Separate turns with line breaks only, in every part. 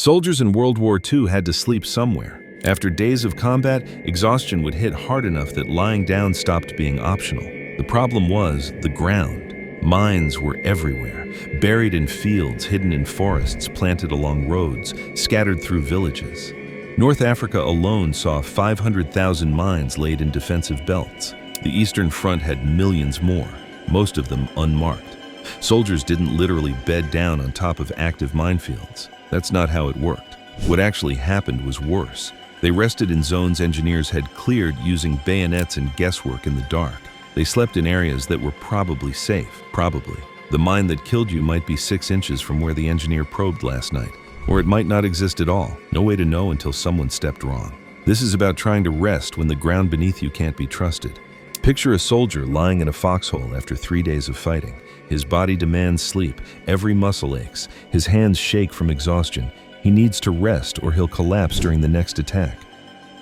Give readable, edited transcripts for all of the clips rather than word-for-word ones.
Soldiers in World War II had to sleep somewhere. After days of combat, exhaustion would hit hard enough that lying down stopped being optional. The problem was the ground. Mines were everywhere, buried in fields, hidden in forests, planted along roads, scattered through villages. North Africa alone saw 500,000 mines laid in defensive belts. The Eastern Front had millions more, most of them unmarked. Soldiers didn't literally bed down on top of active minefields. That's not how it worked. What actually happened was worse. They rested in zones engineers had cleared using bayonets and guesswork in the dark. They slept in areas that were probably safe, probably. The mine that killed you might be 6 inches from where the engineer probed last night, or it might not exist at all. No way to know until someone stepped wrong. This is about trying to rest when the ground beneath you can't be trusted. Picture a soldier lying in a foxhole after 3 days of fighting. His body demands sleep, every muscle aches, his hands shake from exhaustion. He needs to rest or he'll collapse during the next attack.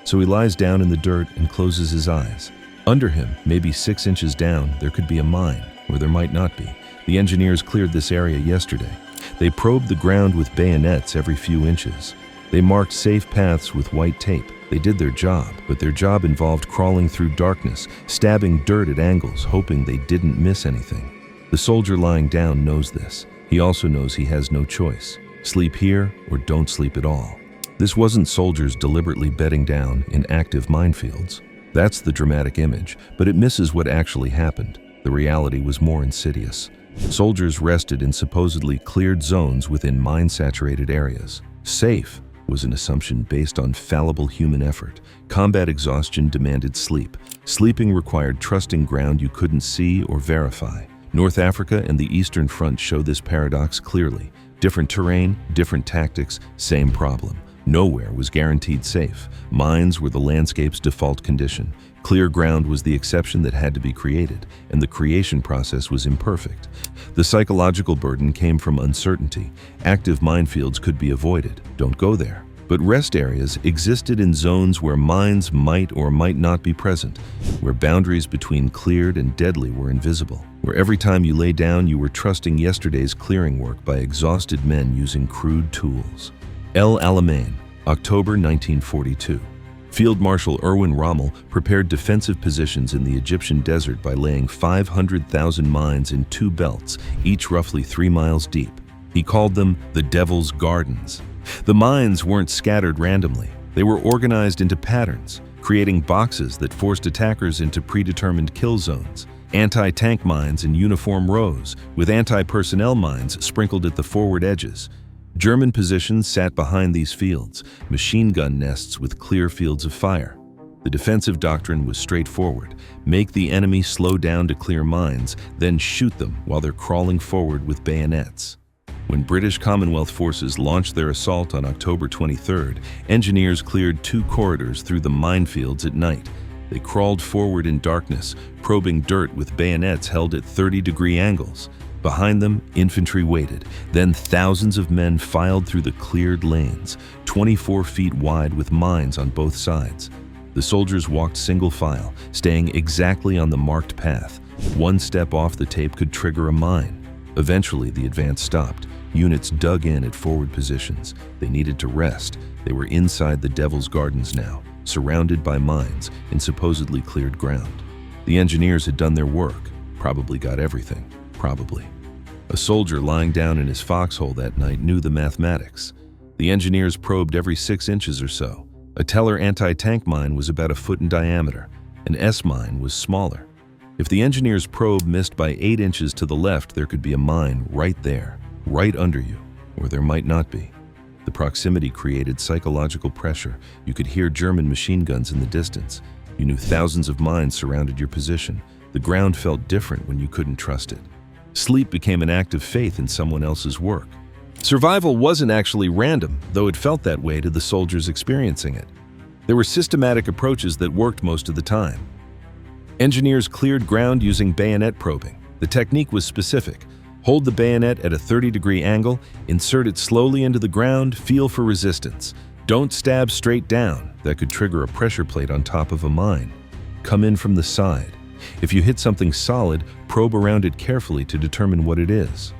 So he lies down in the dirt and closes his eyes. Under him, maybe 6 inches down, there could be a mine, or there might not be. The engineers cleared this area yesterday. They probed the ground with bayonets every few inches. They marked safe paths with white tape. They did their job, but their job involved crawling through darkness, stabbing dirt at angles, hoping they didn't miss anything. The soldier lying down knows this. He also knows he has no choice. Sleep here or don't sleep at all. This wasn't soldiers deliberately bedding down in active minefields. That's the dramatic image, but it misses what actually happened. The reality was more insidious. Soldiers rested in supposedly cleared zones within mine-saturated areas. Safe was an assumption based on fallible human effort. Combat exhaustion demanded sleep. Sleeping required trusting ground you couldn't see or verify. North Africa and the Eastern Front show this paradox clearly. Different terrain, different tactics, same problem. Nowhere was guaranteed safe. Mines were the landscape's default condition. Clear ground was the exception that had to be created, and the creation process was imperfect. The psychological burden came from uncertainty. Active minefields could be avoided. Don't go there. But rest areas existed in zones where mines might or might not be present, where boundaries between cleared and deadly were invisible, where every time you lay down you were trusting yesterday's clearing work by exhausted men using crude tools. El Alamein, October 1942. Field Marshal Erwin Rommel prepared defensive positions in the Egyptian desert by laying 500,000 mines in 2 belts, each roughly 3 miles deep. He called them the Devil's Gardens. The mines weren't scattered randomly. They were organized into patterns, creating boxes that forced attackers into predetermined kill zones. Anti-tank mines in uniform rows, with anti-personnel mines sprinkled at the forward edges. German positions sat behind these fields, machine gun nests with clear fields of fire. The defensive doctrine was straightforward. Make the enemy slow down to clear mines, then shoot them while they're crawling forward with bayonets. When British Commonwealth forces launched their assault on October 23rd, engineers cleared 2 corridors through the minefields at night. They crawled forward in darkness, probing dirt with bayonets held at 30-degree angles. Behind them, infantry waited. Then thousands of men filed through the cleared lanes, 24 feet wide with mines on both sides. The soldiers walked single file, staying exactly on the marked path. 1 step off the tape could trigger a mine. Eventually, the advance stopped. Units dug in at forward positions. They needed to rest. They were inside the Devil's Gardens now, surrounded by mines in supposedly cleared ground. The engineers had done their work, probably got everything. Probably. A soldier lying down in his foxhole that night knew the mathematics. The engineers probed every 6 inches or so. A Teller anti-tank mine was about 1 foot in diameter. An S mine was smaller. If the engineer's probe missed by 8 inches to the left, there could be a mine right there, right under you, or there might not be. The proximity created psychological pressure. You could hear German machine guns in the distance. You knew thousands of mines surrounded your position. The ground felt different when you couldn't trust it. Sleep became an act of faith in someone else's work. Survival wasn't actually random, though it felt that way to the soldiers experiencing it. There were systematic approaches that worked most of the time. Engineers cleared ground using bayonet probing. The technique was specific. Hold the bayonet at a 30-degree angle, insert it slowly into the ground, feel for resistance. Don't stab straight down. That could trigger a pressure plate on top of a mine. Come in from the side. If you hit something solid, probe around it carefully to determine what it is.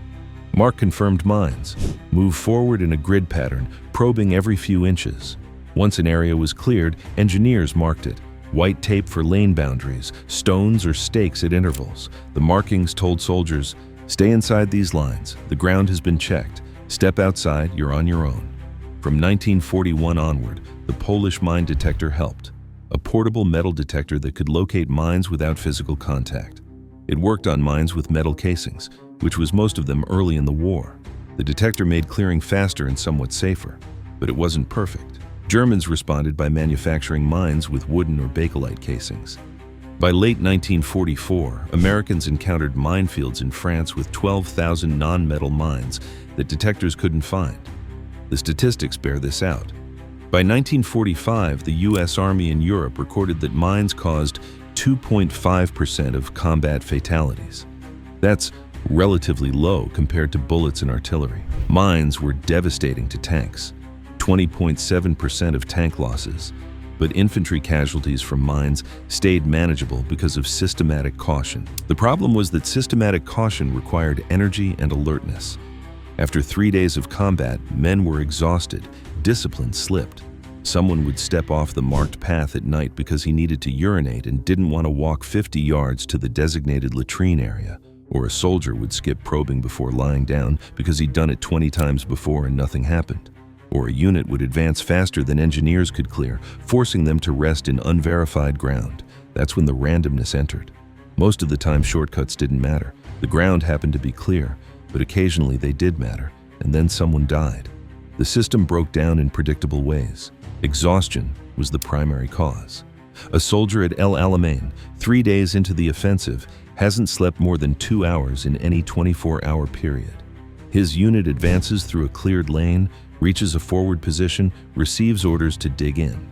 Mark confirmed mines. Move forward in a grid pattern, probing every few inches. Once an area was cleared, engineers marked it. White tape for lane boundaries, stones or stakes at intervals. The markings told soldiers, "Stay inside these lines. The ground has been checked. Step outside, you're on your own." From 1941 onward, the Polish mine detector helped. A portable metal detector that could locate mines without physical contact. It worked on mines with metal casings, which was most of them early in the war. The detector made clearing faster and somewhat safer, but it wasn't perfect. Germans responded by manufacturing mines with wooden or bakelite casings. By late 1944, Americans encountered minefields in France with 12,000 non-metal mines that detectors couldn't find. The statistics bear this out. By 1945, the U.S. Army in Europe recorded that mines caused 2.5% of combat fatalities. That's relatively low compared to bullets and artillery. Mines were devastating to tanks, 20.7% of tank losses, but infantry casualties from mines stayed manageable because of systematic caution. The problem was that systematic caution required energy and alertness. After 3 days of combat, men were exhausted, discipline slipped. Someone would step off the marked path at night because he needed to urinate and didn't want to walk 50 yards to the designated latrine area, or a soldier would skip probing before lying down because he'd done it 20 times before and nothing happened. Or a unit would advance faster than engineers could clear, forcing them to rest in unverified ground. That's when the randomness entered. Most of the time, shortcuts didn't matter. The ground happened to be clear, but occasionally they did matter, and then someone died. The system broke down in predictable ways. Exhaustion was the primary cause. A soldier at El Alamein, 3 days into the offensive, hasn't slept more than 2 hours in any 24-hour period. His unit advances through a cleared lane, reaches a forward position, receives orders to dig in.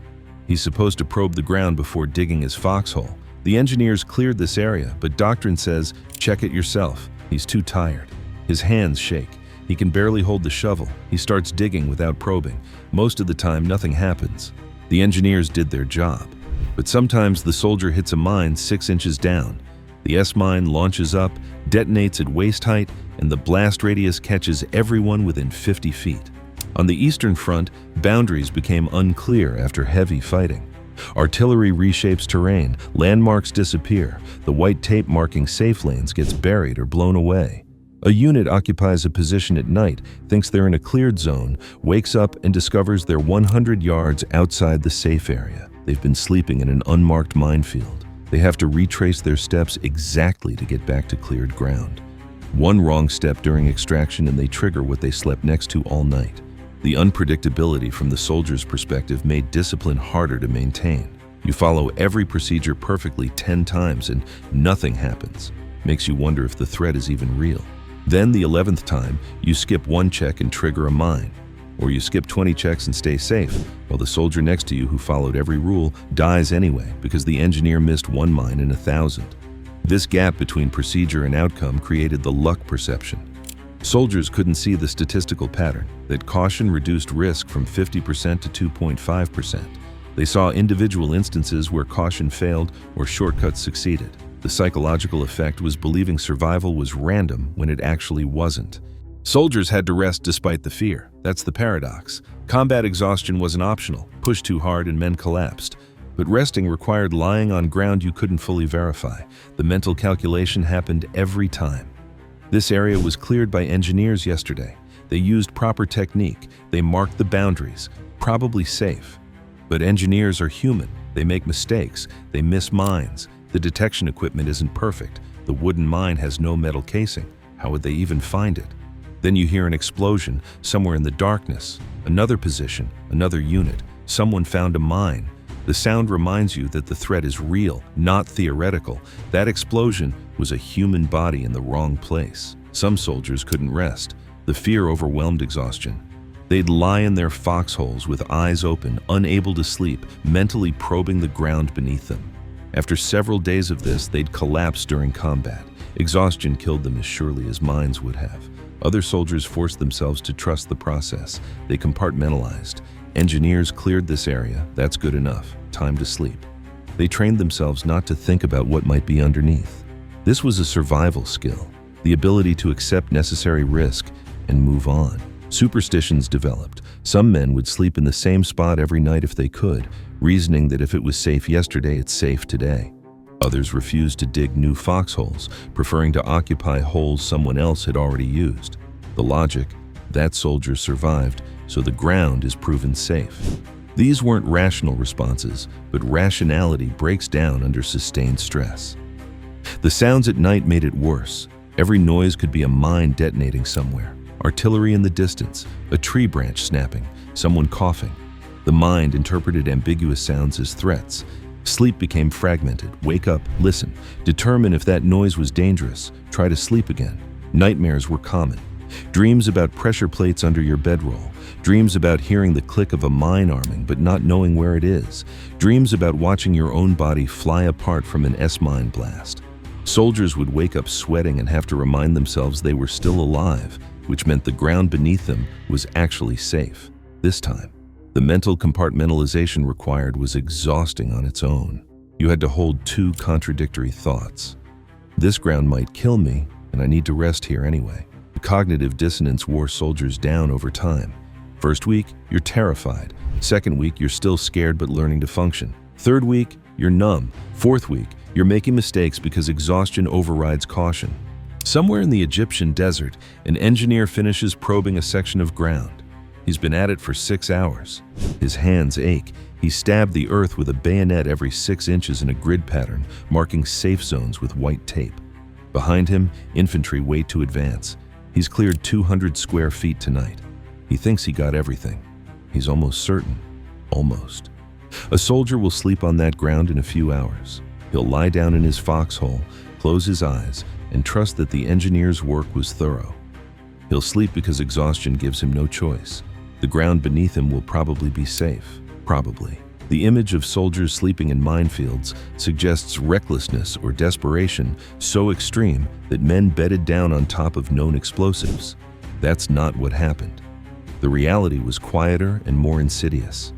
He's supposed to probe the ground before digging his foxhole. The engineers cleared this area, but doctrine says, check it yourself. He's too tired. His hands shake. He can barely hold the shovel. He starts digging without probing. Most of the time, nothing happens. The engineers did their job. But sometimes the soldier hits a mine 6 inches down. The S-mine launches up, detonates at waist height, and the blast radius catches everyone within 50 feet. On the Eastern Front, boundaries became unclear after heavy fighting. Artillery reshapes terrain, landmarks disappear, the white tape marking safe lanes gets buried or blown away. A unit occupies a position at night, thinks they're in a cleared zone, wakes up and discovers they're 100 yards outside the safe area. They've been sleeping in an unmarked minefield. They have to retrace their steps exactly to get back to cleared ground. One wrong step during extraction and they trigger what they slept next to all night. The unpredictability from the soldier's perspective made discipline harder to maintain. You follow every procedure perfectly 10 times and nothing happens. Makes you wonder if the threat is even real. Then the 11th time, you skip one check and trigger a mine. Or you skip 20 checks and stay safe, while the soldier next to you who followed every rule dies anyway because the engineer missed one mine in 1,000. This gap between procedure and outcome created the luck perception. Soldiers couldn't see the statistical pattern, that caution reduced risk from 50% to 2.5%. They saw individual instances where caution failed or shortcuts succeeded. The psychological effect was believing survival was random when it actually wasn't. Soldiers had to rest despite the fear. That's the paradox. Combat exhaustion wasn't optional. Push too hard and men collapsed. But resting required lying on ground you couldn't fully verify. The mental calculation happened every time. This area was cleared by engineers yesterday. They used proper technique. They marked the boundaries. Probably safe. But engineers are human. They make mistakes. They miss mines. The detection equipment isn't perfect. The wooden mine has no metal casing. How would they even find it? Then you hear an explosion somewhere in the darkness. Another position, another unit. Someone found a mine. The sound reminds you that the threat is real, not theoretical. That explosion was a human body in the wrong place. Some soldiers couldn't rest. The fear overwhelmed exhaustion. They'd lie in their foxholes with eyes open, unable to sleep, mentally probing the ground beneath them. After several days of this, they'd collapse during combat. Exhaustion killed them as surely as mines would have. Other soldiers forced themselves to trust the process. They compartmentalized. Engineers cleared this area. That's good enough. Time to sleep. They trained themselves not to think about what might be underneath. This was a survival skill. the ability to accept necessary risk and move on. Superstitions developed. Some men would sleep in the same spot every night if they could, reasoning that if it was safe yesterday, it's safe today. Others refused to dig new foxholes, preferring to occupy holes someone else had already used. The logic: that soldier survived, so the ground is proven safe. These weren't rational responses, but rationality breaks down under sustained stress. The sounds at night made it worse. Every noise could be a mine detonating somewhere. Artillery in the distance, a tree branch snapping, someone coughing. The mind interpreted ambiguous sounds as threats. Sleep became fragmented. Wake up, listen, determine if that noise was dangerous, try to sleep again. Nightmares were common. Dreams about pressure plates under your bedroll. Dreams about hearing the click of a mine arming but not knowing where it is. Dreams about watching your own body fly apart from an S-mine blast. Soldiers would wake up sweating and have to remind themselves they were still alive, which meant the ground beneath them was actually safe. This time, the mental compartmentalization required was exhausting on its own. You had to hold two contradictory thoughts. This ground might kill me, and I need to rest here anyway. The cognitive dissonance wore soldiers down over time. First week, you're terrified. Second week, you're still scared but learning to function. Third week, you're numb. Fourth week, you're making mistakes because exhaustion overrides caution. Somewhere in the Egyptian desert, an engineer finishes probing a section of ground. He's been at it for 6 hours. His hands ache. He stabbed the earth with a bayonet every 6 inches in a grid pattern, marking safe zones with white tape. Behind him, infantry wait to advance. He's cleared 200 square feet tonight. He thinks he got everything. He's almost certain. Almost. A soldier will sleep on that ground in a few hours. He'll lie down in his foxhole, close his eyes, and trust that the engineer's work was thorough. He'll sleep because exhaustion gives him no choice. The ground beneath him will probably be safe. Probably. The image of soldiers sleeping in minefields suggests recklessness or desperation so extreme that men bedded down on top of known explosives. That's not what happened. The reality was quieter and more insidious.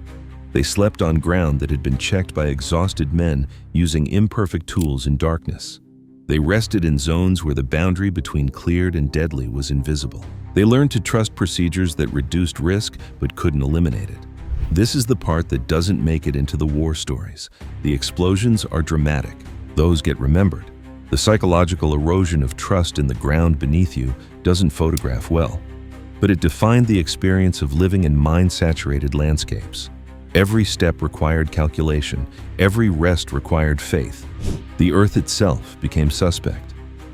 They slept on ground that had been checked by exhausted men using imperfect tools in darkness. They rested in zones where the boundary between cleared and deadly was invisible. They learned to trust procedures that reduced risk but couldn't eliminate it. This is the part that doesn't make it into the war stories. The explosions are dramatic. Those get remembered. The psychological erosion of trust in the ground beneath you doesn't photograph well. But it defined the experience of living in mine-saturated landscapes. Every step required calculation. Every rest required faith. The earth itself became suspect.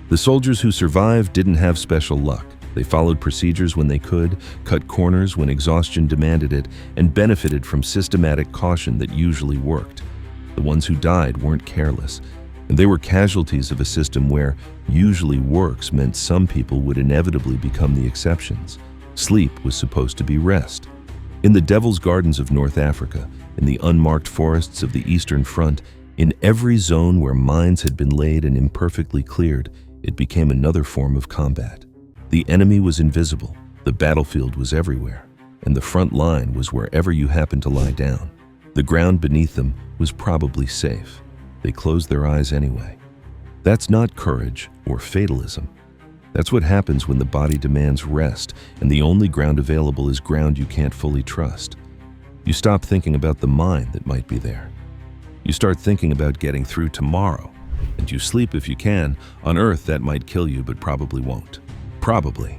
The soldiers who survived didn't have special luck. They followed procedures when they could, cut corners when exhaustion demanded it, and benefited from systematic caution that usually worked. The ones who died weren't careless, and they were casualties of a system where usually works meant some people would inevitably become the exceptions. Sleep was supposed to be rest. In the Devil's Gardens of North Africa, in the unmarked forests of the Eastern Front, in every zone where mines had been laid and imperfectly cleared, it became another form of combat. The enemy was invisible, the battlefield was everywhere, and the front line was wherever you happened to lie down. The ground beneath them was probably safe. They closed their eyes anyway. That's not courage or fatalism. That's what happens when the body demands rest, and the only ground available is ground you can't fully trust. You stop thinking about the mine that might be there. You start thinking about getting through tomorrow, and you sleep if you can. On Earth, that might kill you, but probably won't. Probably.